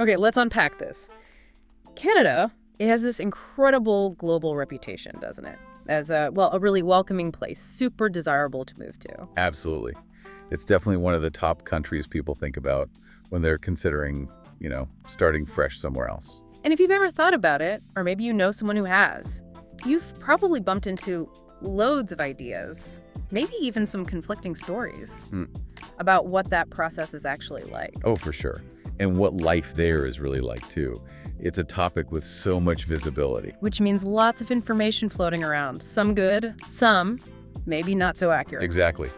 Okay, let's unpack this. Canada, it has this incredible global reputation, doesn't it? As a really welcoming place, super desirable to move to. Absolutely. It's definitely one of the top countries people think about when they're considering, starting fresh somewhere else. And if you've ever thought about it, or maybe you know someone who has, you've probably bumped into loads of ideas, maybe even some conflicting stories about what that process is actually like. Oh, for sure. And what life there is really like, too. It's a topic with so much visibility. Which means lots of information floating around. Some good, some maybe not so accurate. Exactly.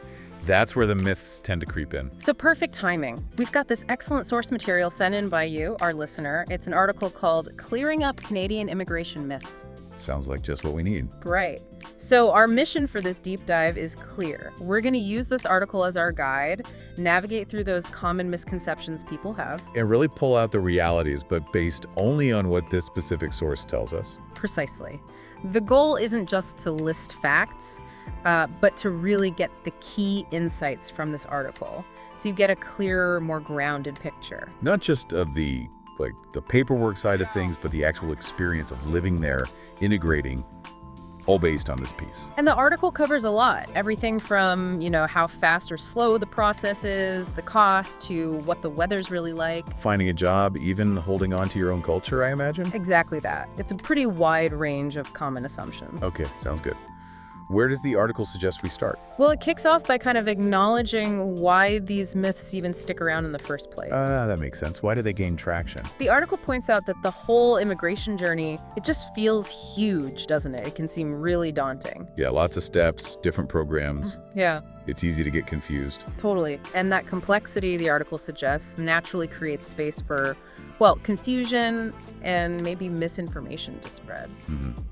That's where the myths tend to creep in. So perfect timing. We've got this excellent source material sent in by you, our listener. It's an article called Clearing Up Canadian Immigration Myths. Sounds like just what we need. Right. So our mission for this deep dive is clear. We're going to use this article as our guide, navigate through those common misconceptions people have. And really pull out the realities, but based only on what this specific source tells us. Precisely. The goal isn't just to list facts, but to really get the key insights from this article. So you get a clearer, more grounded picture. Not just of the paperwork side of things, but the actual experience of living there, integrating, all based on this piece. And the article covers a lot. Everything from, how fast or slow the process is, the cost, to what the weather's really like. Finding a job, even holding on to your own culture, I imagine? Exactly that. It's a pretty wide range of common assumptions. Okay, sounds good. Where does the article suggest we start? Well, it kicks off by kind of acknowledging why these myths even stick around in the first place. That makes sense. Why do they gain traction? The article points out that the whole immigration journey, it just feels huge, doesn't it? It can seem really daunting. Yeah, lots of steps, different programs. Yeah. It's easy to get confused. Totally. And that complexity, the article suggests, naturally creates space for, confusion and maybe misinformation to spread.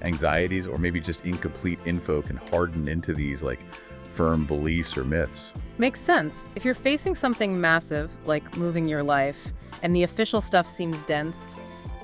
Anxieties or maybe just incomplete info can harden into these firm beliefs or myths. Makes sense. If you're facing something massive, like moving your life, and the official stuff seems dense,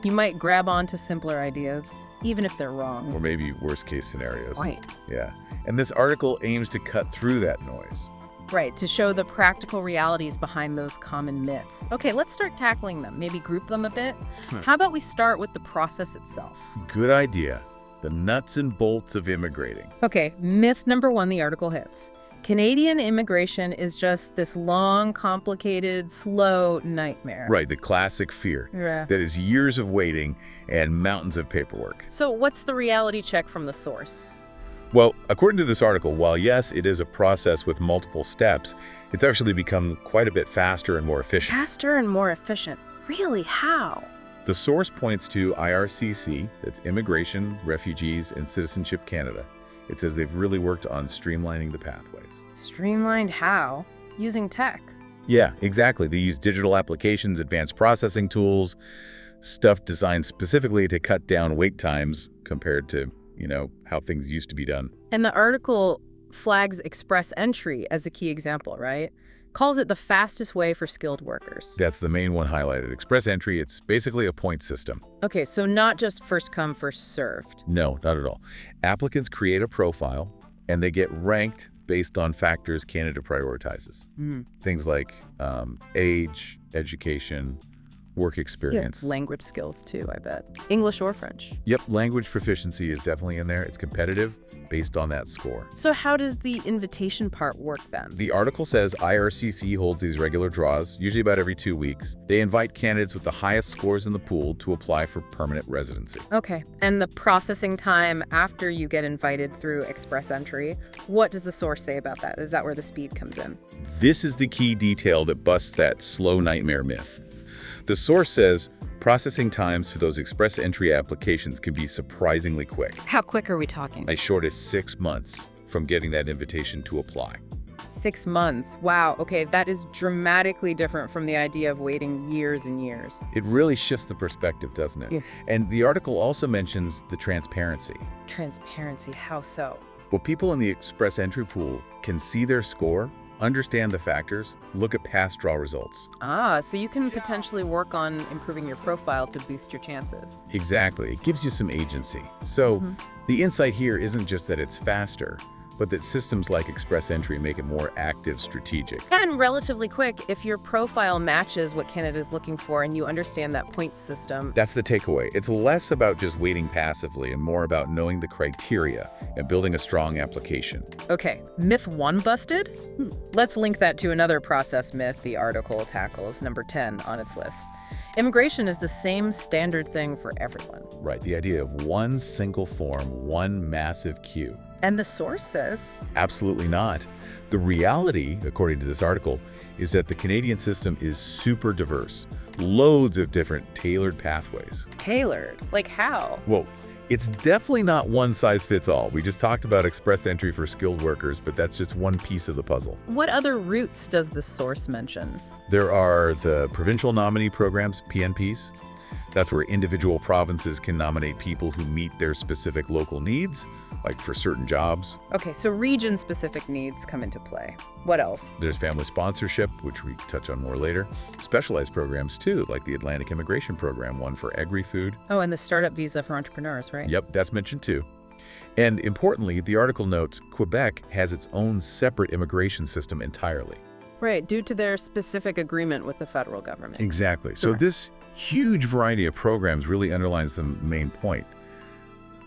you might grab onto simpler ideas, even if they're wrong. Or maybe worst case scenarios. Right. Yeah. And this article aims to cut through that noise. Right, to show the practical realities behind those common myths. Okay, let's start tackling them, maybe group them a bit. How about we start with the process itself? Good idea. The nuts and bolts of immigrating. Okay, myth number one the article hits. Canadian immigration is just this long, complicated, slow nightmare. Right, the classic fear. Yeah. That is years of waiting and mountains of paperwork. So what's the reality check from the source? Well, according to this article, while yes, it is a process with multiple steps, it's actually become quite a bit faster and more efficient. Faster and more efficient. Really? How? The source points to IRCC, that's Immigration, Refugees, and Citizenship Canada. It says they've really worked on streamlining the pathways. Streamlined how? Using tech. Yeah, exactly. They use digital applications, advanced processing tools, stuff designed specifically to cut down wait times compared to how things used to be done. And the article flags express entry as a key example, right? Calls it the fastest way for skilled workers. That's the main one highlighted. Express entry, it's basically a point system. Okay, so not just first come, first served. No, not at all. Applicants create a profile, and they get ranked based on factors Canada prioritizes. Things like age, education, work experience. Yeah, language skills too, I bet. English or French. Yep, language proficiency is definitely in there. It's competitive based on that score. So how does the invitation part work then? The article says IRCC holds these regular draws, usually about every 2 weeks. They invite candidates with the highest scores in the pool to apply for permanent residency. Okay, and the processing time after you get invited through express entry, what does the source say about that? Is that where the speed comes in? This is the key detail that busts that slow nightmare myth. The source says processing times for those express entry applications can be surprisingly quick. How quick are we talking? As short as 6 months from getting that invitation to apply. 6 months. Wow. Okay, that is dramatically different from the idea of waiting years and years. It really shifts the perspective, doesn't it? Yeah. And the article also mentions the transparency. Transparency, how so? Well, people in the express entry pool can see their score, understand the factors, look at past draw results. Ah, so you can potentially work on improving your profile to boost your chances. Exactly. It gives you some agency. So the insight here isn't just that it's faster, but that systems like Express Entry make it more active, strategic. And relatively quick if your profile matches what Canada is looking for and you understand that points system. That's the takeaway. It's less about just waiting passively and more about knowing the criteria and building a strong application. Okay, myth 1 busted? Let's link that to another process myth the article tackles, number 10 on its list. Immigration is the same standard thing for everyone. Right, the idea of one single form, one massive queue. And the source says? Absolutely not. The reality, according to this article, is that the Canadian system is super diverse. Loads of different tailored pathways. Tailored? Like how? Well, it's definitely not one size fits all. We just talked about Express Entry for skilled workers, but that's just one piece of the puzzle. What other routes does the source mention? There are the provincial nominee programs, PNPs. That's where individual provinces can nominate people who meet their specific local needs, like for certain jobs. Okay, so region-specific needs come into play. What else? There's family sponsorship, which we touch on more later. Specialized programs, too, like the Atlantic Immigration Program, one for agri-food. Oh, and the startup visa for entrepreneurs, right? Yep, that's mentioned, too. And importantly, the article notes Quebec has its own separate immigration system entirely. Right, due to their specific agreement with the federal government. Exactly. So Sure. this huge variety of programs really underlines the main point.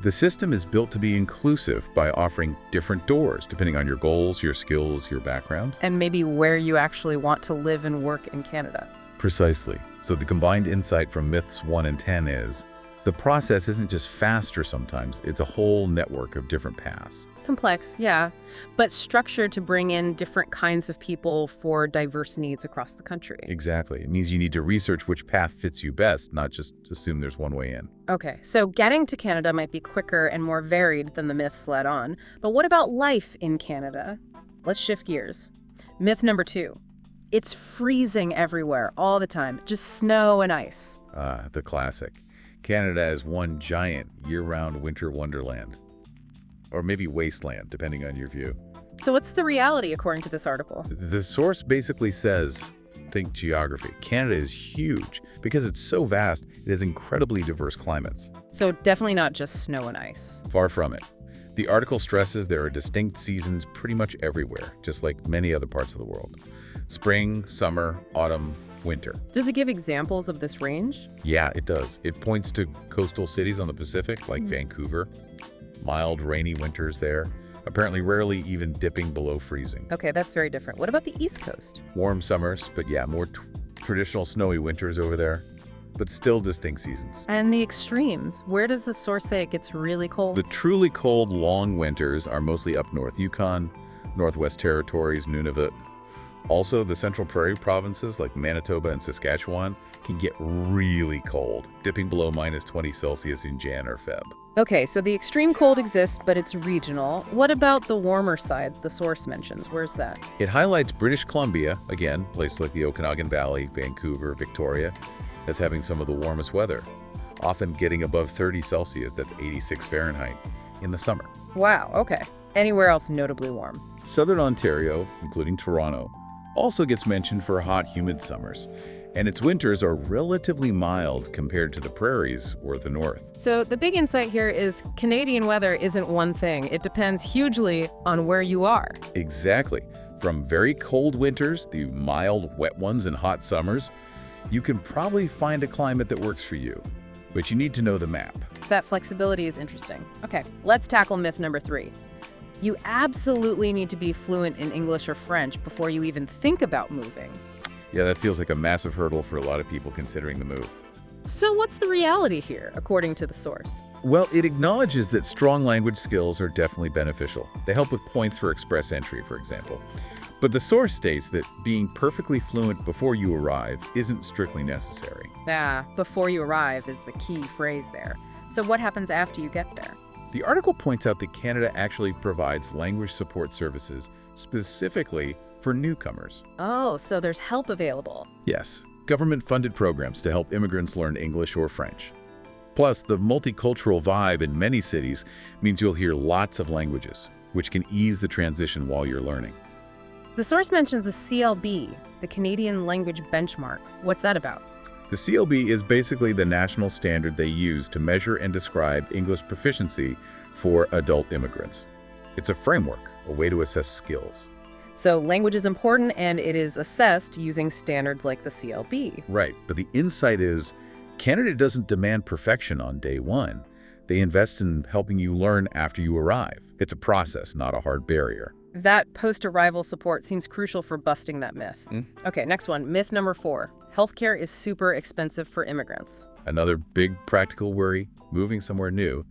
The system is built to be inclusive by offering different doors, depending on your goals, your skills, your background. And maybe where you actually want to live and work in Canada. Precisely. So the combined insight from myths 1 and 10 is, the process isn't just faster sometimes, it's a whole network of different paths. Complex, yeah, but structured to bring in different kinds of people for diverse needs across the country. Exactly. It means you need to research which path fits you best, not just assume there's one way in. Okay, so getting to Canada might be quicker and more varied than the myths led on, but what about life in Canada? Let's shift gears. Myth number 2. It's freezing everywhere, all the time, just snow and ice. The classic. Canada is one giant year-round winter wonderland. Or maybe wasteland, depending on your view. So what's the reality according to this article? The source basically says, think geography. Canada is huge. Because it's so vast, it has incredibly diverse climates. So definitely not just snow and ice. Far from it. The article stresses there are distinct seasons pretty much everywhere, just like many other parts of the world. Spring, summer, autumn, winter. Does it give examples of this range? Yeah, it does. It points to coastal cities on the Pacific, like Vancouver. Mild, rainy winters there. Apparently rarely even dipping below freezing. Okay, that's very different. What about the East Coast? Warm summers, but yeah, more traditional snowy winters over there. But still distinct seasons. And the extremes. Where does the source say it gets really cold? The truly cold, long winters are mostly up north Yukon, Northwest Territories, Nunavut. Also, the Central Prairie provinces like Manitoba and Saskatchewan can get really cold, dipping below -20 Celsius in Jan or Feb. Okay, so the extreme cold exists, but it's regional. What about the warmer side the source mentions? Where's that? It highlights British Columbia, again, places like the Okanagan Valley, Vancouver, Victoria, as having some of the warmest weather, often getting above 30 Celsius, that's 86 Fahrenheit, in the summer. Wow, okay. Anywhere else notably warm? Southern Ontario, including Toronto, also gets mentioned for hot, humid summers, and its winters are relatively mild compared to the prairies or the north. So the big insight here is Canadian weather isn't one thing. It depends hugely on where you are. Exactly. From very cold winters, the mild, wet ones, and hot summers, you can probably find a climate that works for you, but you need to know the map. That flexibility is interesting. Okay, let's tackle myth number 3. You absolutely need to be fluent in English or French before you even think about moving. Yeah, that feels like a massive hurdle for a lot of people considering the move. So what's the reality here, according to the source? Well, it acknowledges that strong language skills are definitely beneficial. They help with points for Express Entry, for example. But the source states that being perfectly fluent before you arrive isn't strictly necessary. Before you arrive is the key phrase there. So what happens after you get there? The article points out that Canada actually provides language support services specifically for newcomers. Oh, so there's help available. Yes, government-funded programs to help immigrants learn English or French. Plus, the multicultural vibe in many cities means you'll hear lots of languages, which can ease the transition while you're learning. The source mentions a CLB, the Canadian Language Benchmark. What's that about? The CLB is basically the national standard they use to measure and describe English proficiency for adult immigrants. It's a framework, a way to assess skills. So language is important, and it is assessed using standards like the CLB. Right, but the insight is Canada doesn't demand perfection on day one. They invest in helping you learn after you arrive. It's a process, not a hard barrier. That post-arrival support seems crucial for busting that myth. Okay, next one. Myth number 4. Healthcare is super expensive for immigrants. Another big practical worry, moving somewhere new,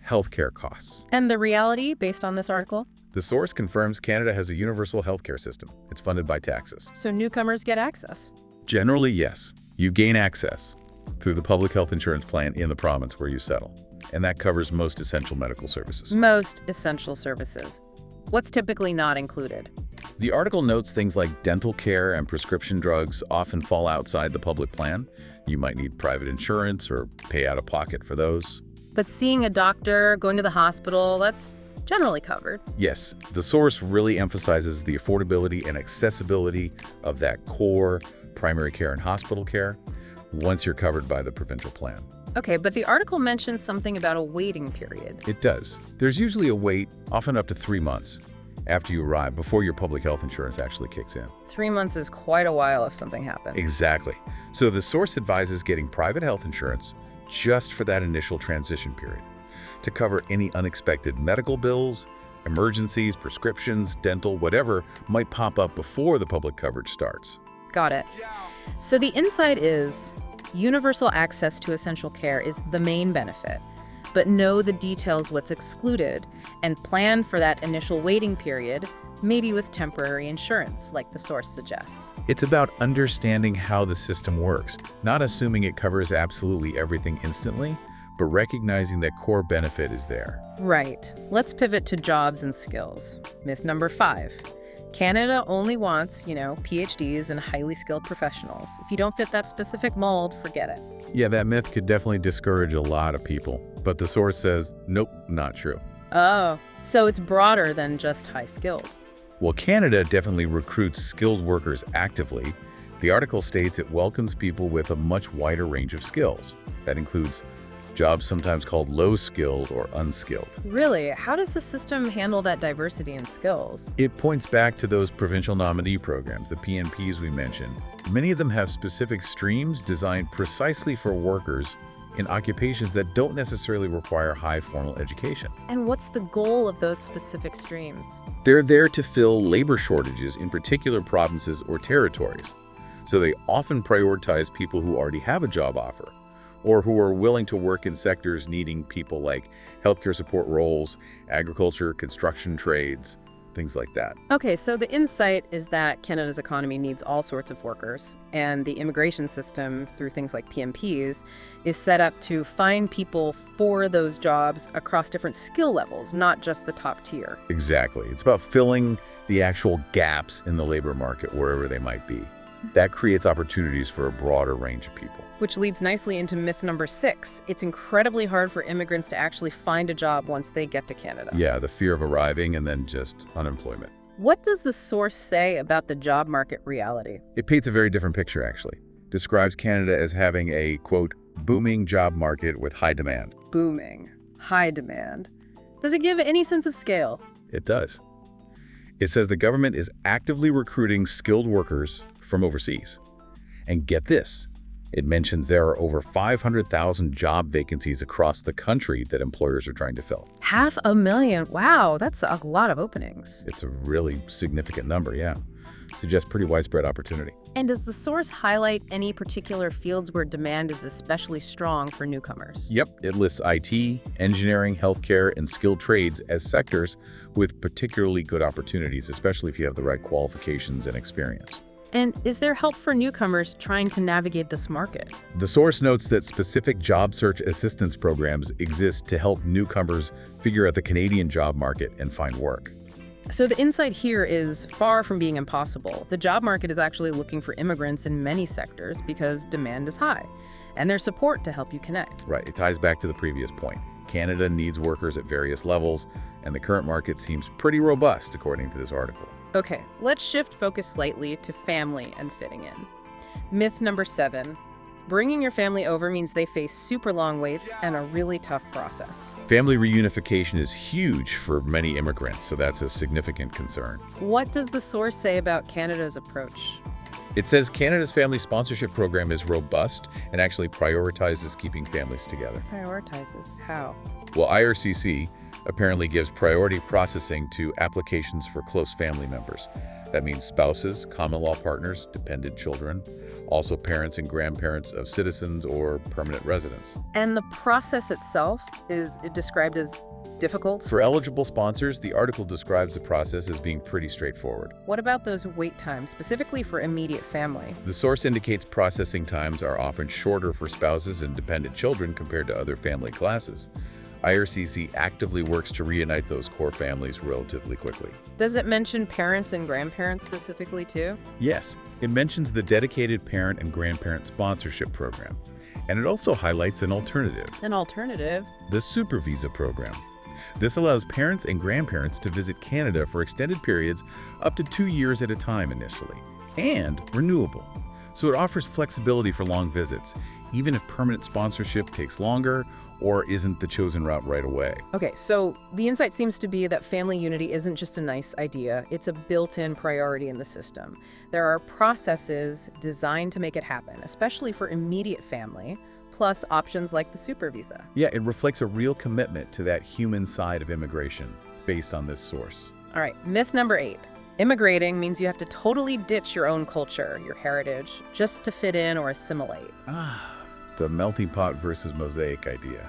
healthcare costs. And the reality, based on this article? The source confirms Canada has a universal healthcare system. It's funded by taxes. So newcomers get access? Generally, yes. You gain access through the public health insurance plan in the province where you settle. And that covers most essential medical services. Most essential services. What's typically not included? The article notes things like dental care and prescription drugs often fall outside the public plan. You might need private insurance or pay out of pocket for those. But seeing a doctor, going to the hospital, that's generally covered. Yes, the source really emphasizes the affordability and accessibility of that core primary care and hospital care once you're covered by the provincial plan. Okay, but the article mentions something about a waiting period. It does. There's usually a wait, often up to 3 months, after you arrive before your public health insurance actually kicks in. 3 months is quite a while if something happens. Exactly. So the source advises getting private health insurance just for that initial transition period to cover any unexpected medical bills, emergencies, prescriptions, dental, whatever might pop up before the public coverage starts. Got it. So the insight is universal access to essential care is the main benefit, but know the details what's excluded and plan for that initial waiting period, maybe with temporary insurance, like the source suggests. It's about understanding how the system works, not assuming it covers absolutely everything instantly, but recognizing that core benefit is there. Right. Let's pivot to jobs and skills. Myth number 5. Canada only wants, PhDs and highly skilled professionals. If you don't fit that specific mold, forget it. Yeah, that myth could definitely discourage a lot of people, but the source says, nope, not true. Oh, so it's broader than just high skilled. While Canada definitely recruits skilled workers actively, the article states it welcomes people with a much wider range of skills. That includes jobs sometimes called low-skilled or unskilled. Really? How does the system handle that diversity in skills? It points back to those provincial nominee programs, the PNPs we mentioned. Many of them have specific streams designed precisely for workers in occupations that don't necessarily require high formal education. And what's the goal of those specific streams? They're there to fill labor shortages in particular provinces or territories. So they often prioritize people who already have a job offer, or who are willing to work in sectors needing people like healthcare support roles, agriculture, construction trades, things like that. Okay, so the insight is that Canada's economy needs all sorts of workers, and the immigration system, through things like PMPs, is set up to find people for those jobs across different skill levels, not just the top tier. Exactly. It's about filling the actual gaps in the labor market wherever they might be. That creates opportunities for a broader range of people. Which leads nicely into myth number 6. It's incredibly hard for immigrants to actually find a job once they get to Canada. Yeah, the fear of arriving and then just unemployment. What does the source say about the job market reality? It paints a very different picture, actually. Describes Canada as having a, quote, booming job market with high demand. Booming. High demand. Does it give any sense of scale? It does. It says the government is actively recruiting skilled workers from overseas. And get this, it mentions there are over 500,000 job vacancies across the country that employers are trying to fill. 500,000. Wow, that's a lot of openings. It's a really significant number, yeah. Suggests pretty widespread opportunity. And does the source highlight any particular fields where demand is especially strong for newcomers? Yep, it lists IT, engineering, healthcare, and skilled trades as sectors with particularly good opportunities, especially if you have the right qualifications and experience. And is there help for newcomers trying to navigate this market? The source notes that specific job search assistance programs exist to help newcomers figure out the Canadian job market and find work. So the insight here is far from being impossible. The job market is actually looking for immigrants in many sectors because demand is high, and there's support to help you connect. Right, it ties back to the previous point. Canada needs workers at various levels, and the current market seems pretty robust, according to this article. Okay, let's shift focus slightly to family and fitting in. Myth number 7. Bringing your family over means they face super long waits and a really tough process. Family reunification is huge for many immigrants, so that's a significant concern. What does the source say about Canada's approach? It says Canada's family sponsorship program is robust and actually prioritizes keeping families together. Prioritizes? How? Well, IRCC apparently gives priority processing to applications for close family members. That means spouses, common law partners, dependent children, also parents and grandparents of citizens or permanent residents. And the process itself is described as difficult? For eligible sponsors, the article describes the process as being pretty straightforward. What about those wait times, specifically for immediate family? The source indicates processing times are often shorter for spouses and dependent children compared to other family classes. IRCC actively works to reunite those core families relatively quickly. Does it mention parents and grandparents specifically too? Yes, it mentions the dedicated parent and grandparent sponsorship program. And it also highlights an alternative. An alternative? The Super Visa program. This allows parents and grandparents to visit Canada for extended periods up to 2 years at a time initially, and renewable. So it offers flexibility for long visits, even if permanent sponsorship takes longer or isn't the chosen route right away. Okay, so the insight seems to be that family unity isn't just a nice idea, it's a built-in priority in the system. There are processes designed to make it happen, especially for immediate family, plus options like the Super Visa. Yeah, it reflects a real commitment to that human side of immigration based on this source. All right, myth number 8. Immigrating means you have to totally ditch your own culture, your heritage, just to fit in or assimilate. The melting pot versus mosaic idea.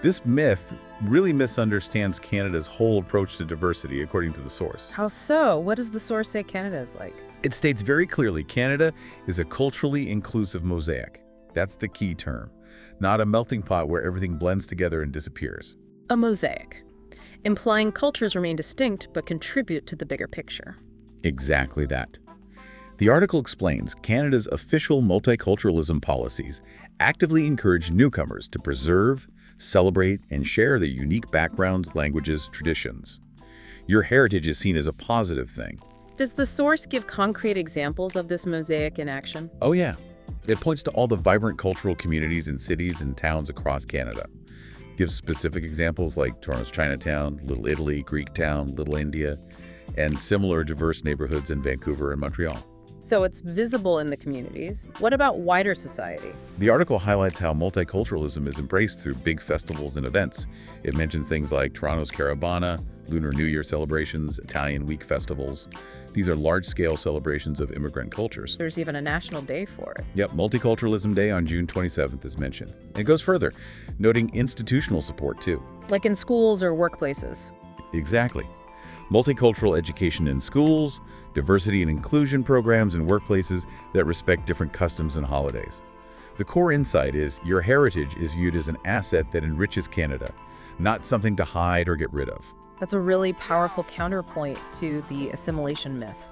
This myth really misunderstands Canada's whole approach to diversity, according to the source. How so? What does the source say Canada is like? It states very clearly Canada is a culturally inclusive mosaic. That's the key term, not a melting pot where everything blends together and disappears. A mosaic, implying cultures remain distinct but contribute to the bigger picture. Exactly that. The article explains Canada's official multiculturalism policies actively encourage newcomers to preserve, celebrate, and share their unique backgrounds, languages, traditions. Your heritage is seen as a positive thing. Does the source give concrete examples of this mosaic in action? Oh yeah. It points to all the vibrant cultural communities in cities and towns across Canada. Gives specific examples like Toronto's Chinatown, Little Italy, Greek Town, Little India, and similar diverse neighborhoods in Vancouver and Montreal. So it's visible in the communities. What about wider society? The article highlights how multiculturalism is embraced through big festivals and events. It mentions things like Toronto's Caravana, Lunar New Year celebrations, Italian Week festivals. These are large-scale celebrations of immigrant cultures. There's even a national day for it. Yep, Multiculturalism Day on June 27th is mentioned. And it goes further, noting institutional support too. Like in schools or workplaces. Exactly. Multicultural education in schools, diversity and inclusion programs in workplaces that respect different customs and holidays. The core insight is your heritage is viewed as an asset that enriches Canada, not something to hide or get rid of. That's a really powerful counterpoint to the assimilation myth.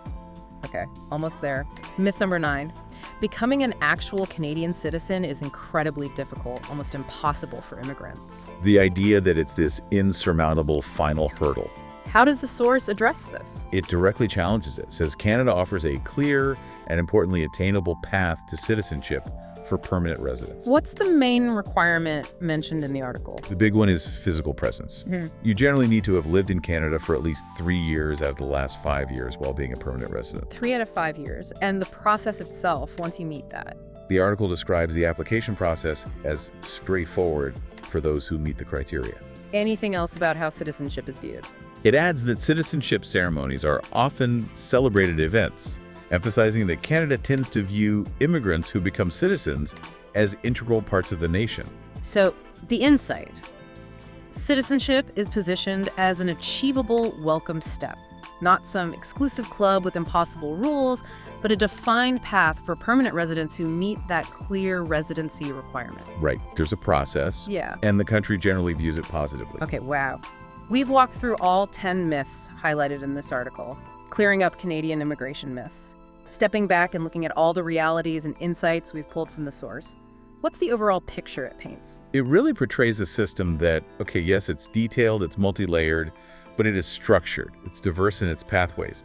Okay, almost there. Myth number 9. Becoming an actual Canadian citizen is incredibly difficult, almost impossible for immigrants. The idea that it's this insurmountable final hurdle. How does the source address this? It directly challenges it, says Canada offers a clear and importantly attainable path to citizenship for permanent residents. What's the main requirement mentioned in the article? The big one is physical presence. You generally need to have lived in Canada for at least 3 years out of the last 5 years while being a permanent resident. 3 out of 5 years, and the process itself, once you meet that. The article describes the application process as straightforward for those who meet the criteria. Anything else about how citizenship is viewed? It adds that citizenship ceremonies are often celebrated events, emphasizing that Canada tends to view immigrants who become citizens as integral parts of the nation. So, the insight. Citizenship is positioned as an achievable welcome step, not some exclusive club with impossible rules, but a defined path for permanent residents who meet that clear residency requirement. Right, there's a process, Yeah. and the country generally views it positively. Okay, wow. We've walked through all 10 myths highlighted in this article, clearing up Canadian immigration myths, stepping back and looking at all the realities and insights we've pulled from the source. What's the overall picture it paints? It really portrays a system that, okay, yes, it's detailed, it's multi-layered, but it is structured, it's diverse in its pathways,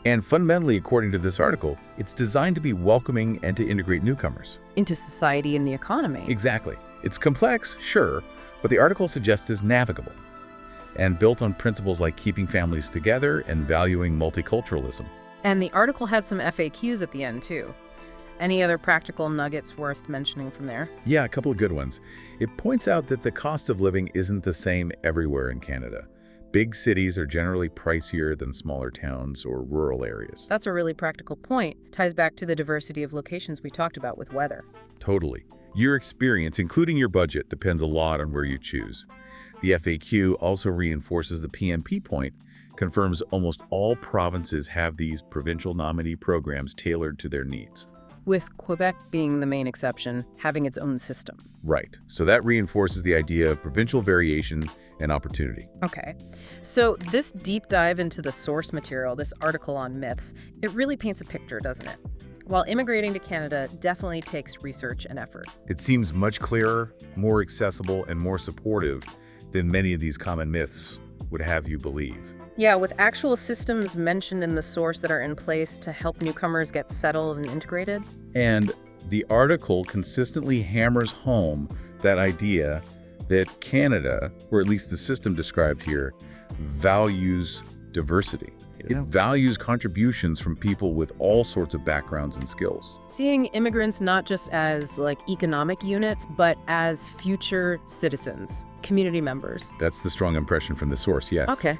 And fundamentally, according to this article, it's designed to be welcoming and to integrate newcomers. Into society and the economy. Exactly. It's complex, sure, but the article suggests is navigable and built on principles like keeping families together and valuing multiculturalism. And the article had some FAQs at the end, too. Any other practical nuggets worth mentioning from there? Yeah, a couple of good ones. It points out that the cost of living isn't the same everywhere in Canada. Big cities are generally pricier than smaller towns or rural areas. That's a really practical point. Ties back to the diversity of locations we talked about with weather. Totally. Your experience, including your budget, depends a lot on where you choose. The FAQ also reinforces the PMP point, confirms almost all provinces have these provincial nominee programs tailored to their needs. With Quebec being the main exception, having its own system. Right. So that reinforces the idea of provincial variation and opportunity. Okay. So this deep dive into the source material, this article on myths, it really paints a picture, doesn't it? While immigrating to Canada definitely takes research and effort. It seems much clearer, more accessible, and more supportive than many of these common myths would have you believe. Yeah, with actual systems mentioned in the source that are in place to help newcomers get settled and integrated. And the article consistently hammers home that idea that Canada, or at least the system described here, values diversity. It values contributions from people with all sorts of backgrounds and skills. Seeing immigrants not just as economic units, but as future citizens, community members. That's the strong impression from the source, yes. Okay.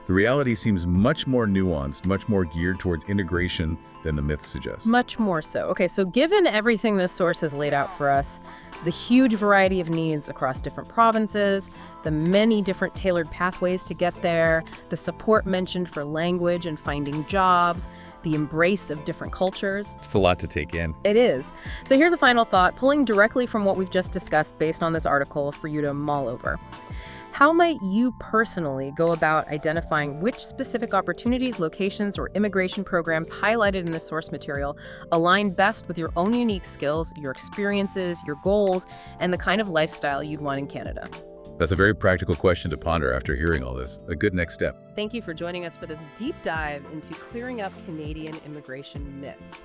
The reality seems much more nuanced, much more geared towards integration than the myths suggest. Much more so. Okay, so given everything this source has laid out for us, the huge variety of needs across different provinces, the many different tailored pathways to get there, the support mentioned for language and finding jobs, the embrace of different cultures. It's a lot to take in. It is. So here's a final thought, pulling directly from what we've just discussed based on this article for you to mull over. How might you personally go about identifying which specific opportunities, locations, or immigration programs highlighted in the source material align best with your own unique skills, your experiences, your goals, and the kind of lifestyle you'd want in Canada? That's a very practical question to ponder after hearing all this. A good next step. Thank you for joining us for this deep dive into clearing up Canadian immigration myths.